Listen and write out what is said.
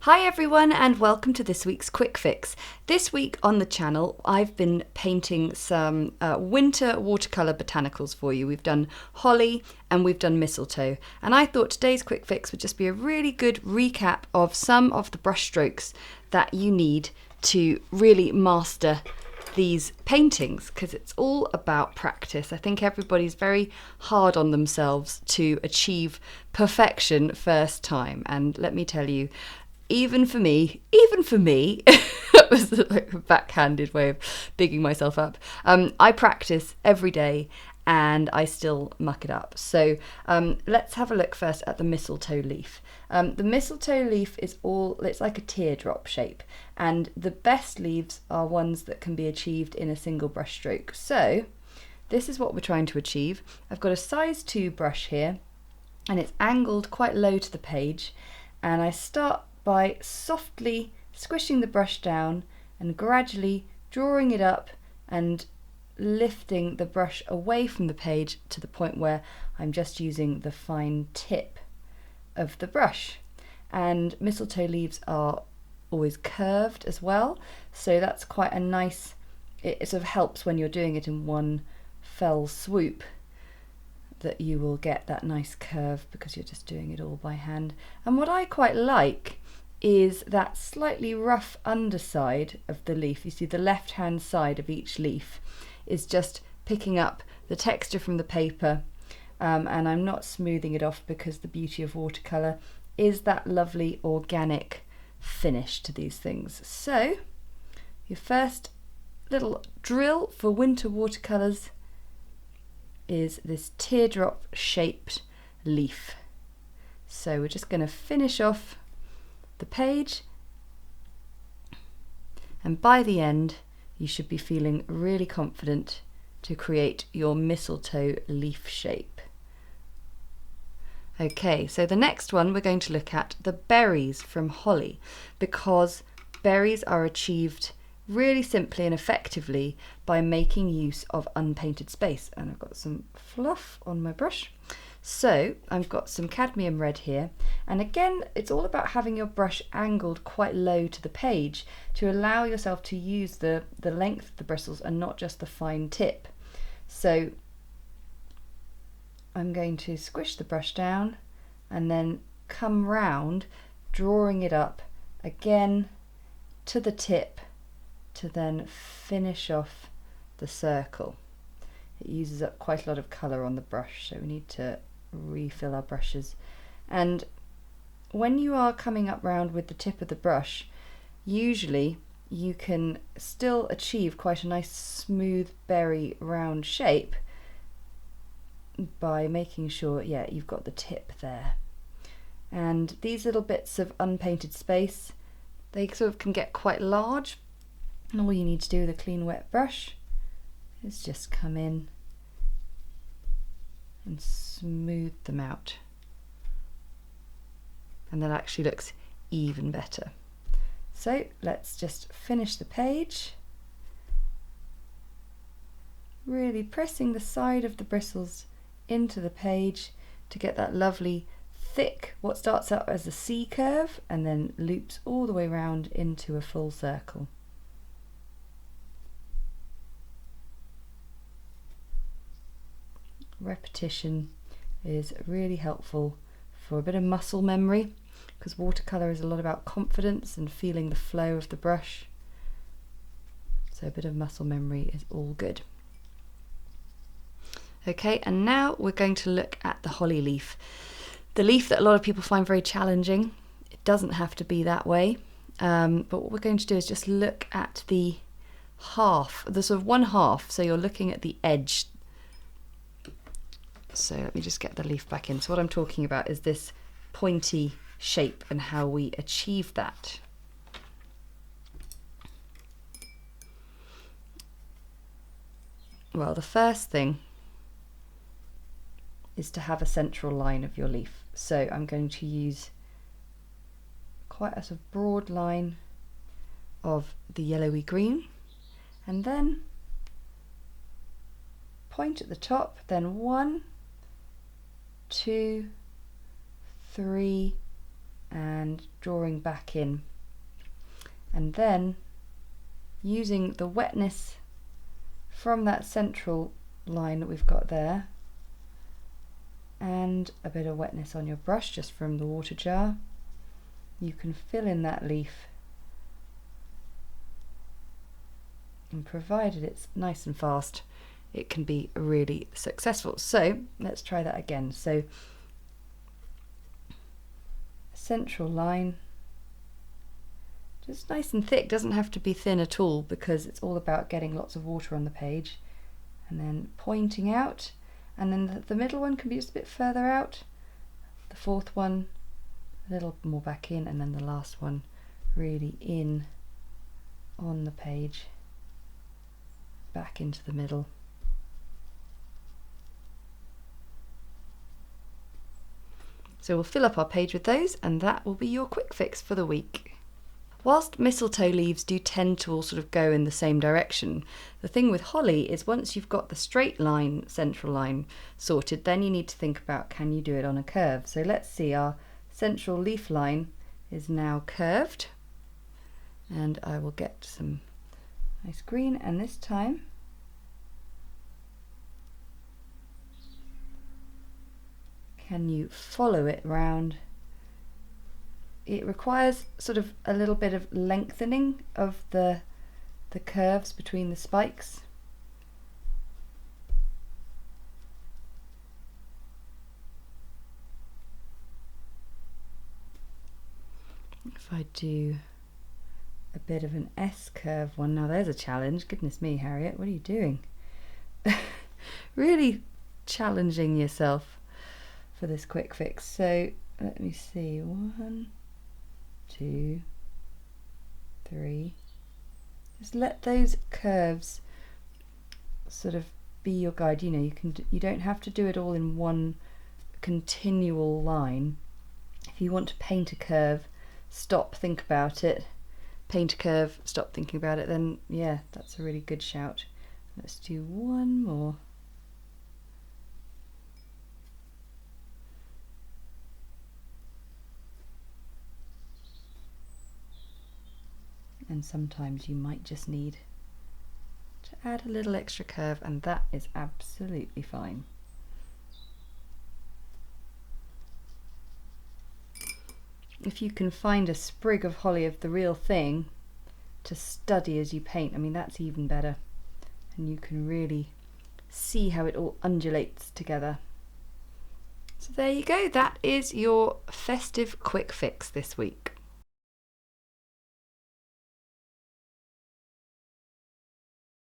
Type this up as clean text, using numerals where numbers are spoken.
Hi everyone and welcome to this week's Quick Fix. This week on the channel I've been painting some winter watercolour botanicals for you. We've done holly and we've done mistletoe, and I thought today's Quick Fix would just be a really good recap of some of the brush strokes that you need to really master these paintings, because it's all about practice. I think everybody's very hard on themselves to achieve perfection first time, and let me tell you, even for me, that was like a backhanded way of bigging myself up. I practice every day and I still muck it up. So let's have a look first at the mistletoe leaf. The mistletoe leaf it's like a teardrop shape, and the best leaves are ones that can be achieved in a single brush stroke. So this is what we're trying to achieve. I've got a size 2 brush here and it's angled quite low to the page, and I start by softly squishing the brush down and gradually drawing it up and lifting the brush away from the page to the point where I'm just using the fine tip of the brush. And mistletoe leaves are always curved as well, so that's quite a nice, it sort of helps when you're doing it in one fell swoop, that you will get that nice curve because you're just doing it all by hand. And what I quite like is that slightly rough underside of the leaf. You see the left hand side of each leaf is just picking up the texture from the paper, and I'm not smoothing it off because the beauty of watercolour is that lovely organic finish to these things. So your first little drill for winter watercolours is this teardrop shaped leaf. So we're just going to finish off the page, and by the end you should be feeling really confident to create your mistletoe leaf shape. Okay, so the next one we're going to look at the berries from holly, because berries are achieved really simply and effectively by making use of unpainted space. And I've got some fluff on my brush. So I've got some cadmium red here, and again it's all about having your brush angled quite low to the page to allow yourself to use the length of the bristles and not just the fine tip. So I'm going to squish the brush down and then come round, drawing it up again to the tip to then finish off the circle. It uses up quite a lot of colour on the brush, so we need to refill our brushes. And when you are coming up round with the tip of the brush, usually you can still achieve quite a nice smooth berry round shape by making sure, you've got the tip there. And these little bits of unpainted space, they sort of can get quite large, and all you need to do with a clean wet brush is just come in and smooth them out, and that actually looks even better. So let's just finish the page, really pressing the side of the bristles into the page to get that lovely thick, what starts out as a C curve and then loops all the way round into a full circle. Repetition is really helpful for a bit of muscle memory, because watercolour is a lot about confidence and feeling the flow of the brush. So a bit of muscle memory is all good. Okay, and now we're going to look at the holly leaf. The leaf that a lot of people find very challenging. It doesn't have to be that way, but what we're going to do is just look at the half, the sort of one half, so you're looking at the edge. So let me just get the leaf back in. So what I'm talking about is this pointy shape and how we achieve that. Well, the first thing is to have a central line of your leaf. So I'm going to use quite a sort of broad line of the yellowy green, and then point at the top, then 1, 2, 3, and drawing back in, and then using the wetness from that central line that we've got there and a bit of wetness on your brush just from the water jar, you can fill in that leaf, and provided it's nice and fast, it can be really successful. So let's try that again. So central line, just nice and thick, doesn't have to be thin at all because it's all about getting lots of water on the page, and then pointing out, and then the middle one can be just a bit further out, the fourth one a little more back in, and then the last one really in on the page, back into the middle. So we'll fill up our page with those, and that will be your quick fix for the week. Whilst mistletoe leaves do tend to all sort of go in the same direction, the thing with holly is once you've got the straight line, central line sorted, then you need to think about, can you do it on a curve? So let's see, our central leaf line is now curved, and I will get some nice green, and this time can you follow it round? It requires sort of a little bit of lengthening of the curves between the spikes. If I do a bit of an S curve one, now there's a challenge. Goodness me, Harriet, what are you doing? Really challenging yourself for this quick fix. So let me see, 1, 2, 3. Just let those curves sort of be your guide. You know, you don't have to do it all in one continual line. If you want to paint a curve, stop, think about it. Paint a curve, stop thinking about it, then yeah, that's a really good shout. Let's do one more. And sometimes you might just need to add a little extra curve, and that is absolutely fine. If you can find a sprig of holly of the real thing to study as you paint, I mean, that's even better, and you can really see how it all undulates together. So there you go, that is your festive quick fix this week.